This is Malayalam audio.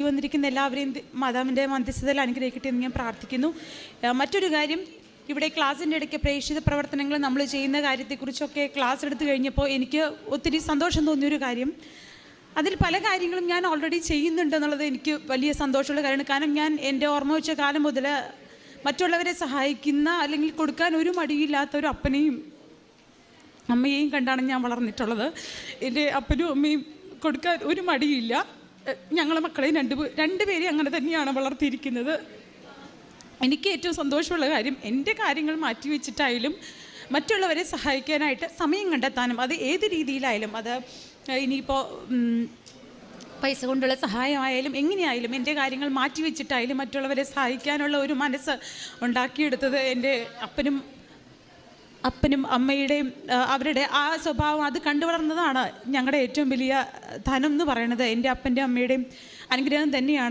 വന്നിരിക്കുന്ന എല്ലാവരെയും മാതാവിൻ്റെ മധ്യസ്ഥതയിൽ അനുഗ്രഹിക്കട്ടെ എന്ന് ഞാൻ പ്രാർത്ഥിക്കുന്നു. മറ്റൊരു കാര്യം, ഇവിടെ ക്ലാസ്സിൻ്റെ ഇടയ്ക്ക് പ്രേക്ഷിത പ്രവർത്തനങ്ങൾ നമ്മൾ ചെയ്യുന്ന കാര്യത്തെക്കുറിച്ചൊക്കെ ക്ലാസ് എടുത്തു കഴിഞ്ഞപ്പോൾ എനിക്ക് ഒത്തിരി സന്തോഷം തോന്നിയൊരു കാര്യം, അതിൽ പല കാര്യങ്ങളും ഞാൻ ഓൾറെഡി ചെയ്യുന്നുണ്ടെന്നുള്ളത് എനിക്ക് വലിയ സന്തോഷമുള്ള കാര്യമാണ്. കാരണം ഞാൻ എൻ്റെ ഓർമ്മ വെച്ച കാലം മുതൽ മറ്റുള്ളവരെ സഹായിക്കുന്ന അല്ലെങ്കിൽ കൊടുക്കാൻ ഒരു മടിയില്ലാത്തൊരു അപ്പനെയും അമ്മയെയും കണ്ടാണ് ഞാൻ വളർന്നിട്ടുള്ളത്. എൻ്റെ അപ്പനും അമ്മയും കൊടുക്കാൻ ഒരു മടിയില്ല. ഞങ്ങളെ മക്കളെയും രണ്ടുപേരെയും അങ്ങനെ തന്നെയാണ് വളർത്തിയിരിക്കുന്നത്. എനിക്ക് ഏറ്റവും സന്തോഷമുള്ള കാര്യം, എൻ്റെ കാര്യങ്ങൾ മാറ്റിവെച്ചിട്ടായാലും മറ്റുള്ളവരെ സഹായിക്കാനായിട്ട് സമയം കണ്ടെത്താനും, അത് ഏത് രീതിയിലായാലും, അത് ഇനിയിപ്പോൾ പൈസ കൊണ്ടുള്ള സഹായമായാലും എങ്ങനെയായാലും എൻ്റെ കാര്യങ്ങൾ മാറ്റിവെച്ചിട്ടായാലും മറ്റുള്ളവരെ സഹായിക്കാനുള്ള ഒരു മനസ്സ് ഉണ്ടാക്കിയെടുത്തത് എൻ്റെ അപ്പനും അമ്മയുടെയും അവരുടെ ആ സ്വഭാവം അത് കണ്ടു വളർന്നതാണ് ഞങ്ങളുടെ ഏറ്റവും വലിയ ധനം എന്ന് പറയുന്നത്. എൻ്റെ അപ്പൻ്റെ അമ്മയുടെയും അനുഗ്രഹം തന്നെയാണ്.